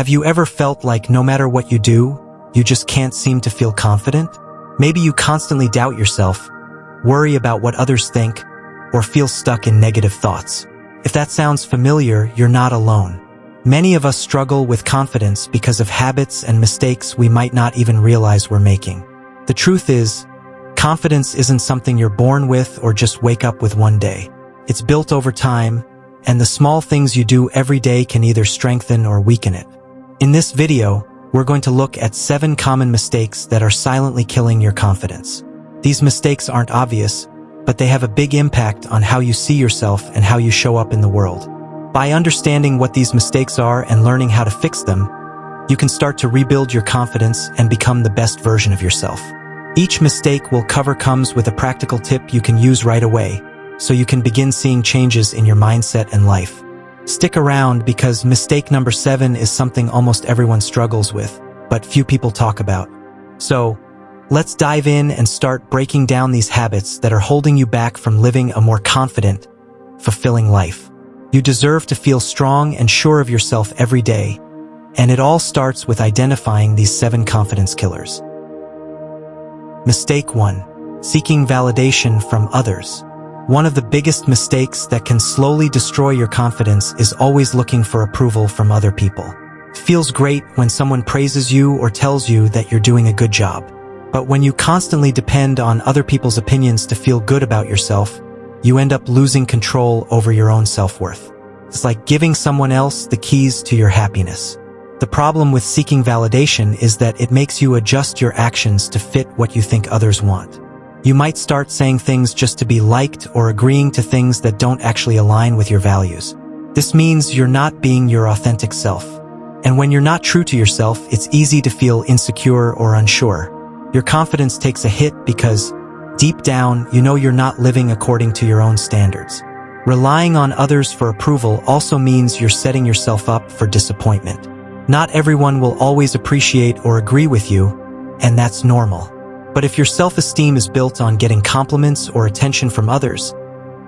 Have you ever felt like no matter what you do, you just can't seem to feel confident? Maybe you constantly doubt yourself, worry about what others think, or feel stuck in negative thoughts. If that sounds familiar, you're not alone. Many of us struggle with confidence because of habits and mistakes we might not even realize we're making. The truth is, confidence isn't something you're born with or just wake up with one day. It's built over time, and the small things you do every day can either strengthen or weaken it. In this video, we're going to look at 7 common mistakes that are silently killing your confidence. These mistakes aren't obvious, but they have a big impact on how you see yourself and how you show up in the world. By understanding what these mistakes are and learning how to fix them, you can start to rebuild your confidence and become the best version of yourself. Each mistake we'll cover comes with a practical tip you can use right away, so you can begin seeing changes in your mindset and life. Stick around because mistake number 7 is something almost everyone struggles with, but few people talk about. So, let's dive in and start breaking down these habits that are holding you back from living a more confident, fulfilling life. You deserve to feel strong and sure of yourself every day, and it all starts with identifying these 7 confidence killers. Mistake 1. Seeking validation from others. One of the biggest mistakes that can slowly destroy your confidence is always looking for approval from other people. It feels great when someone praises you or tells you that you're doing a good job. But when you constantly depend on other people's opinions to feel good about yourself, you end up losing control over your own self-worth. It's like giving someone else the keys to your happiness. The problem with seeking validation is that it makes you adjust your actions to fit what you think others want. You might start saying things just to be liked or agreeing to things that don't actually align with your values. This means you're not being your authentic self. And when you're not true to yourself, it's easy to feel insecure or unsure. Your confidence takes a hit because, deep down, you know you're not living according to your own standards. Relying on others for approval also means you're setting yourself up for disappointment. Not everyone will always appreciate or agree with you, and that's normal. But if your self-esteem is built on getting compliments or attention from others,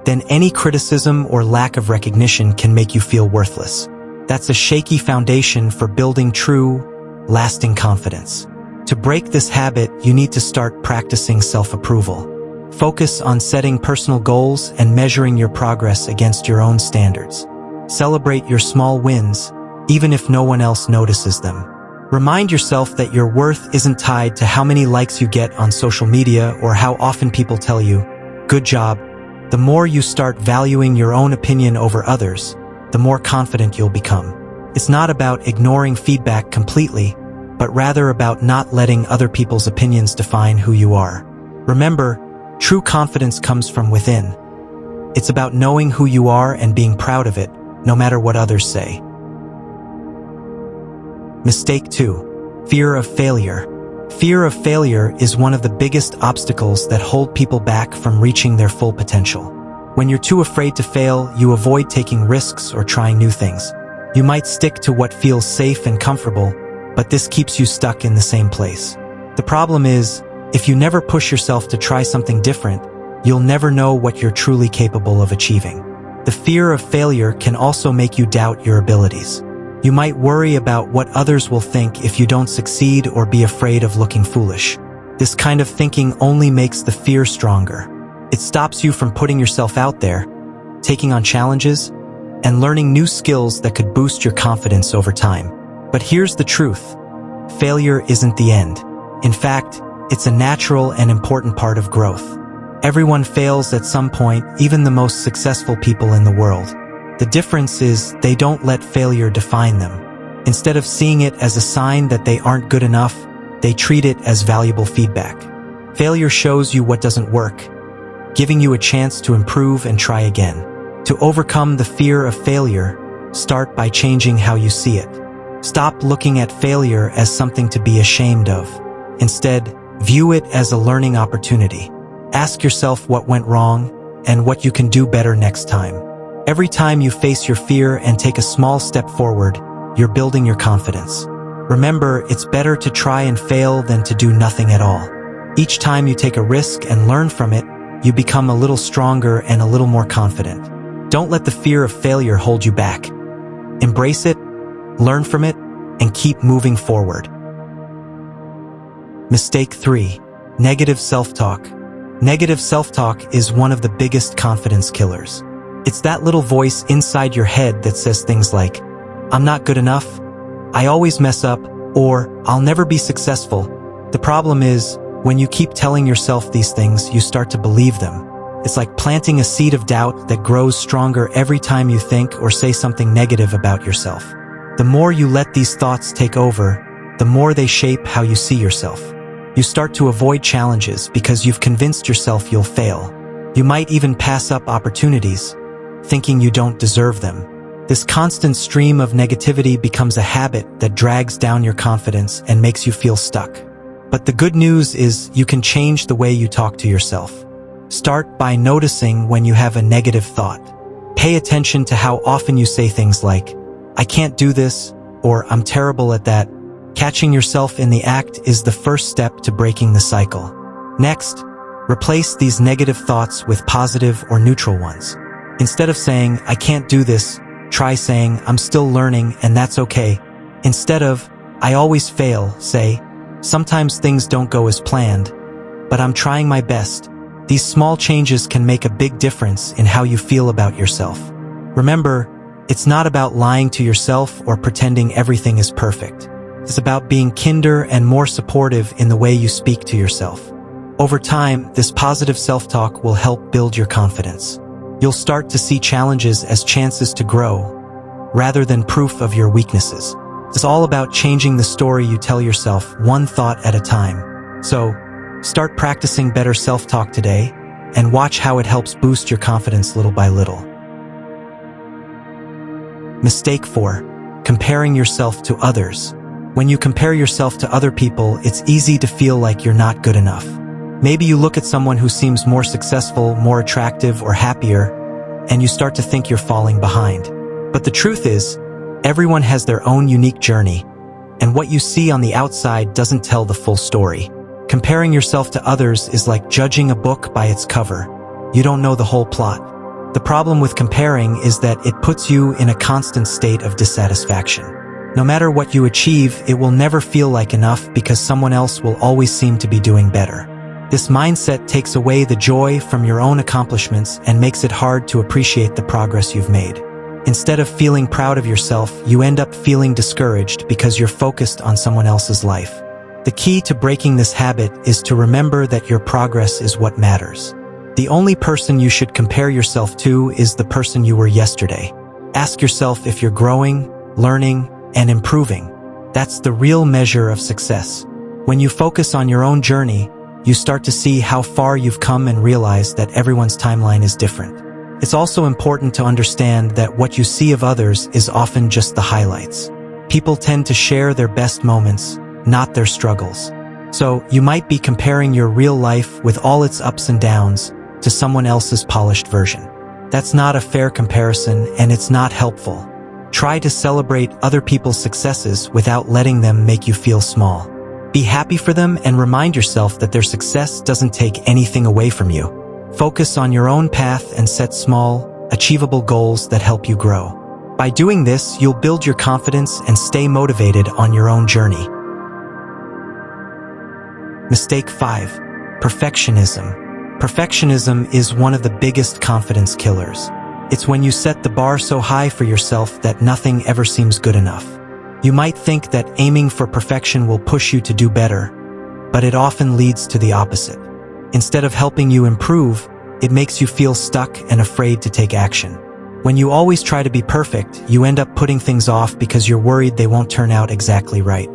then any criticism or lack of recognition can make you feel worthless. That's a shaky foundation for building true, lasting confidence. To break this habit, you need to start practicing self-approval. Focus on setting personal goals and measuring your progress against your own standards. Celebrate your small wins, even if no one else notices them. Remind yourself that your worth isn't tied to how many likes you get on social media or how often people tell you, "Good job." The more you start valuing your own opinion over others, the more confident you'll become. It's not about ignoring feedback completely, but rather about not letting other people's opinions define who you are. Remember, true confidence comes from within. It's about knowing who you are and being proud of it, no matter what others say. Mistake 2. Fear of failure. Fear of failure is one of the biggest obstacles that hold people back from reaching their full potential. When you're too afraid to fail, you avoid taking risks or trying new things. You might stick to what feels safe and comfortable, but this keeps you stuck in the same place. The problem is, if you never push yourself to try something different, you'll never know what you're truly capable of achieving. The fear of failure can also make you doubt your abilities. You might worry about what others will think if you don't succeed or be afraid of looking foolish. This kind of thinking only makes the fear stronger. It stops you from putting yourself out there, taking on challenges, and learning new skills that could boost your confidence over time. But here's the truth. Failure isn't the end. In fact, it's a natural and important part of growth. Everyone fails at some point, even the most successful people in the world. The difference is they don't let failure define them. Instead of seeing it as a sign that they aren't good enough, they treat it as valuable feedback. Failure shows you what doesn't work, giving you a chance to improve and try again. To overcome the fear of failure, start by changing how you see it. Stop looking at failure as something to be ashamed of. Instead, view it as a learning opportunity. Ask yourself what went wrong and what you can do better next time. Every time you face your fear and take a small step forward, you're building your confidence. Remember, it's better to try and fail than to do nothing at all. Each time you take a risk and learn from it, you become a little stronger and a little more confident. Don't let the fear of failure hold you back. Embrace it, learn from it, and keep moving forward. Mistake 3. Negative self-talk. Negative self-talk is one of the biggest confidence killers. It's that little voice inside your head that says things like, "I'm not good enough," "I always mess up," or "I'll never be successful." The problem is, when you keep telling yourself these things, you start to believe them. It's like planting a seed of doubt that grows stronger every time you think or say something negative about yourself. The more you let these thoughts take over, the more they shape how you see yourself. You start to avoid challenges because you've convinced yourself you'll fail. You might even pass up opportunities, thinking you don't deserve them. This constant stream of negativity becomes a habit that drags down your confidence and makes you feel stuck. But the good news is you can change the way you talk to yourself. Start by noticing when you have a negative thought. Pay attention to how often you say things like, "I can't do this," or "I'm terrible at that." Catching yourself in the act is the first step to breaking the cycle. Next, replace these negative thoughts with positive or neutral ones. Instead of saying, "I can't do this," try saying, "I'm still learning and that's okay." Instead of, "I always fail," say, "Sometimes things don't go as planned, but I'm trying my best." These small changes can make a big difference in how you feel about yourself. Remember, it's not about lying to yourself or pretending everything is perfect. It's about being kinder and more supportive in the way you speak to yourself. Over time, this positive self-talk will help build your confidence. You'll start to see challenges as chances to grow, rather than proof of your weaknesses. It's all about changing the story you tell yourself one thought at a time. So, start practicing better self-talk today, and watch how it helps boost your confidence little by little. Mistake 4. Comparing yourself to others. When you compare yourself to other people, it's easy to feel like you're not good enough. Maybe you look at someone who seems more successful, more attractive, or happier, and you start to think you're falling behind. But the truth is, everyone has their own unique journey, and what you see on the outside doesn't tell the full story. Comparing yourself to others is like judging a book by its cover. You don't know the whole plot. The problem with comparing is that it puts you in a constant state of dissatisfaction. No matter what you achieve, it will never feel like enough because someone else will always seem to be doing better. This mindset takes away the joy from your own accomplishments and makes it hard to appreciate the progress you've made. Instead of feeling proud of yourself, you end up feeling discouraged because you're focused on someone else's life. The key to breaking this habit is to remember that your progress is what matters. The only person you should compare yourself to is the person you were yesterday. Ask yourself if you're growing, learning, and improving. That's the real measure of success. When you focus on your own journey, you start to see how far you've come and realize that everyone's timeline is different. It's also important to understand that what you see of others is often just the highlights. People tend to share their best moments, not their struggles. So you might be comparing your real life with all its ups and downs to someone else's polished version. That's not a fair comparison, and it's not helpful. Try to celebrate other people's successes without letting them make you feel small. Be happy for them and remind yourself that their success doesn't take anything away from you. Focus on your own path and set small, achievable goals that help you grow. By doing this, you'll build your confidence and stay motivated on your own journey. Mistake 5. Perfectionism. Perfectionism is one of the biggest confidence killers. It's when you set the bar so high for yourself that nothing ever seems good enough. You might think that aiming for perfection will push you to do better, but it often leads to the opposite. Instead of helping you improve, it makes you feel stuck and afraid to take action. When you always try to be perfect, you end up putting things off because you're worried they won't turn out exactly right.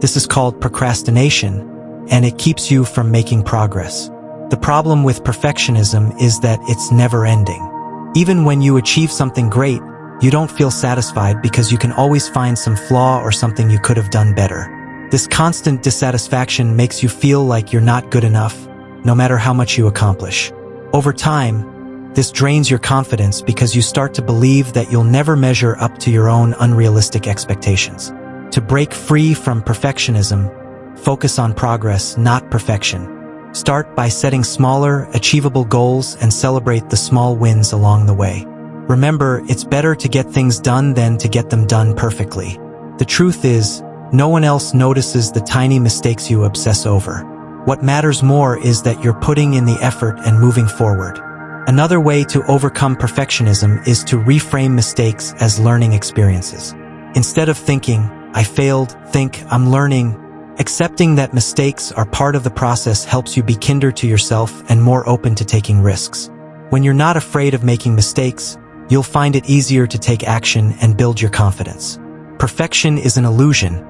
This is called procrastination, and it keeps you from making progress. The problem with perfectionism is that it's never-ending. Even when you achieve something great, you don't feel satisfied because you can always find some flaw or something you could have done better. This constant dissatisfaction makes you feel like you're not good enough, no matter how much you accomplish. Over time, this drains your confidence because you start to believe that you'll never measure up to your own unrealistic expectations. To break free from perfectionism, focus on progress, not perfection. Start by setting smaller, achievable goals and celebrate the small wins along the way. Remember, it's better to get things done than to get them done perfectly. The truth is, No one else notices the tiny mistakes you obsess over. What matters more is that you're putting in the effort and moving forward. Another way to overcome perfectionism is to reframe mistakes as learning experiences. Instead of thinking, "I failed," think, "I'm learning." Accepting that mistakes are part of the process helps you be kinder to yourself and more open to taking risks. When you're not afraid of making mistakes, you'll find it easier to take action and build your confidence. Perfection is an illusion,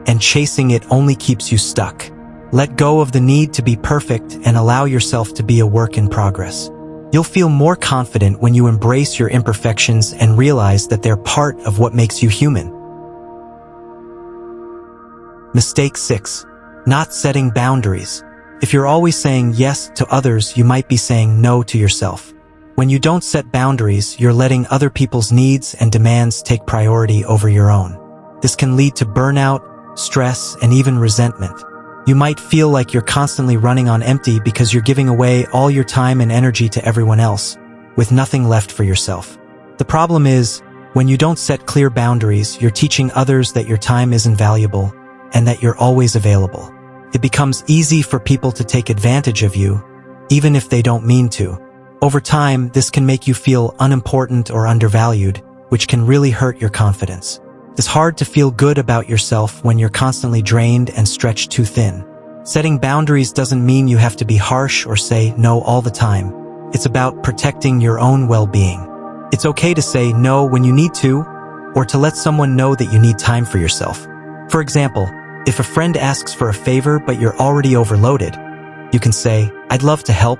and chasing it only keeps you stuck. Let go of the need to be perfect and allow yourself to be a work in progress. You'll feel more confident when you embrace your imperfections and realize that they're part of what makes you human. Mistake 6. Not setting boundaries. If you're always saying yes to others, you might be saying no to yourself. When you don't set boundaries, you're letting other people's needs and demands take priority over your own. This can lead to burnout, stress, and even resentment. You might feel like you're constantly running on empty because you're giving away all your time and energy to everyone else, with nothing left for yourself. The problem is, when you don't set clear boundaries, you're teaching others that your time isn't valuable and that you're always available. It becomes easy for people to take advantage of you, even if they don't mean to. Over time, this can make you feel unimportant or undervalued, which can really hurt your confidence. It's hard to feel good about yourself when you're constantly drained and stretched too thin. Setting boundaries doesn't mean you have to be harsh or say no all the time. It's about protecting your own well-being. It's okay to say no when you need to, or to let someone know that you need time for yourself. For example, if a friend asks for a favor but you're already overloaded, you can say, "I'd love to help,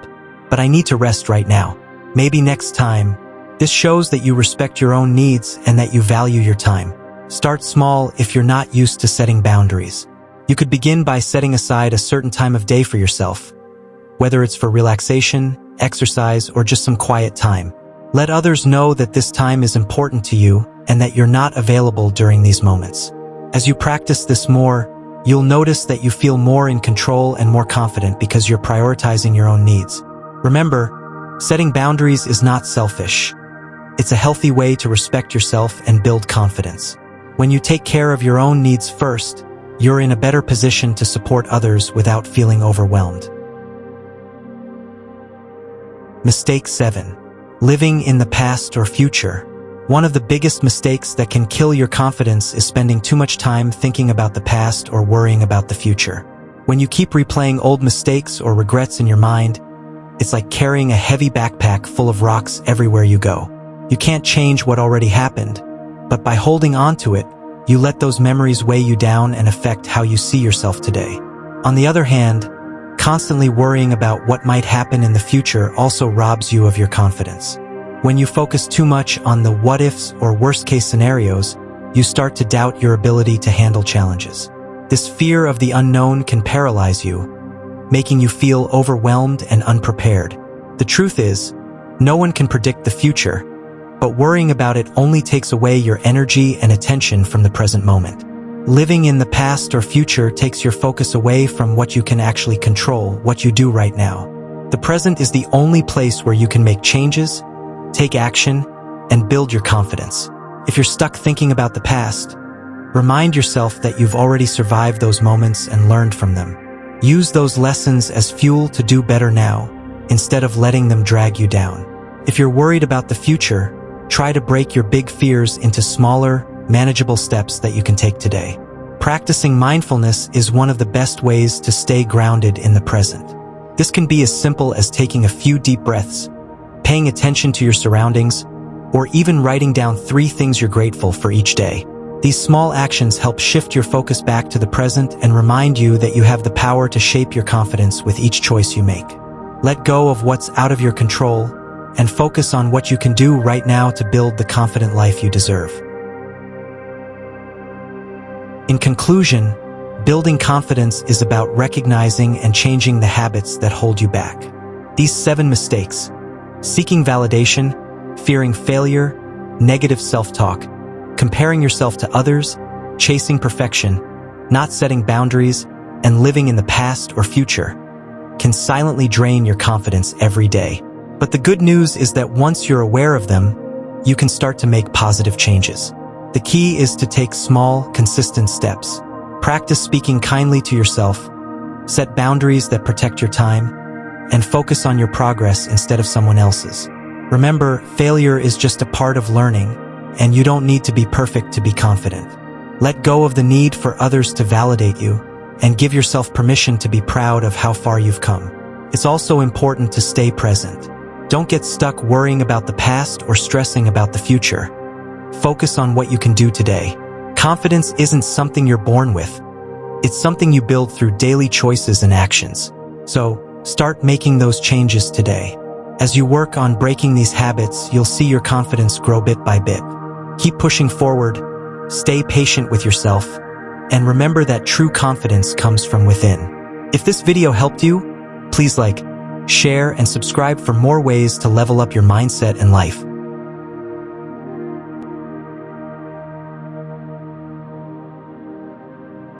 but I need to rest right now. Maybe next time." This shows that you respect your own needs and that you value your time. Start small if you're not used to setting boundaries. You could begin by setting aside a certain time of day for yourself, whether it's for relaxation, exercise, or just some quiet time. Let others know that this time is important to you and that you're not available during these moments. As you practice this more, you'll notice that you feel more in control and more confident because you're prioritizing your own needs. Remember, setting boundaries is not selfish. It's a healthy way to respect yourself and build confidence. When you take care of your own needs first, you're in a better position to support others without feeling overwhelmed. Mistake 7. Living in the past or future. One of the biggest mistakes that can kill your confidence is spending too much time thinking about the past or worrying about the future. When you keep replaying old mistakes or regrets in your mind, it's like carrying a heavy backpack full of rocks everywhere you go. You can't change what already happened, but by holding on to it, you let those memories weigh you down and affect how you see yourself today. On the other hand, constantly worrying about what might happen in the future also robs you of your confidence. When you focus too much on the what-ifs or worst-case scenarios, you start to doubt your ability to handle challenges. This fear of the unknown can paralyze you, making you feel overwhelmed and unprepared. The truth is, no one can predict the future, but worrying about it only takes away your energy and attention from the present moment. Living in the past or future takes your focus away from what you can actually control, what you do right now. The present is the only place where you can make changes, take action, and build your confidence. If you're stuck thinking about the past, remind yourself that you've already survived those moments and learned from them. Use those lessons as fuel to do better now, instead of letting them drag you down. If you're worried about the future, try to break your big fears into smaller, manageable steps that you can take today. Practicing mindfulness is one of the best ways to stay grounded in the present. This can be as simple as taking a few deep breaths, paying attention to your surroundings, or even writing down 3 things you're grateful for each day. These small actions help shift your focus back to the present and remind you that you have the power to shape your confidence with each choice you make. Let go of what's out of your control and focus on what you can do right now to build the confident life you deserve. In conclusion, building confidence is about recognizing and changing the habits that hold you back. These 7 mistakes: seeking validation, fearing failure, negative self-talk, comparing yourself to others, chasing perfection, not setting boundaries, and living in the past or future, can silently drain your confidence every day. But the good news is that once you're aware of them, you can start to make positive changes. The key is to take small, consistent steps. Practice speaking kindly to yourself, set boundaries that protect your time, and focus on your progress instead of someone else's. Remember, failure is just a part of learning, and you don't need to be perfect to be confident. Let go of the need for others to validate you, and give yourself permission to be proud of how far you've come. It's also important to stay present. Don't get stuck worrying about the past or stressing about the future. Focus on what you can do today. Confidence isn't something you're born with. It's something you build through daily choices and actions. So, start making those changes today. As you work on breaking these habits, you'll see your confidence grow bit by bit. Keep pushing forward, stay patient with yourself, and remember that true confidence comes from within. If this video helped you, please like, share, and subscribe for more ways to level up your mindset and life.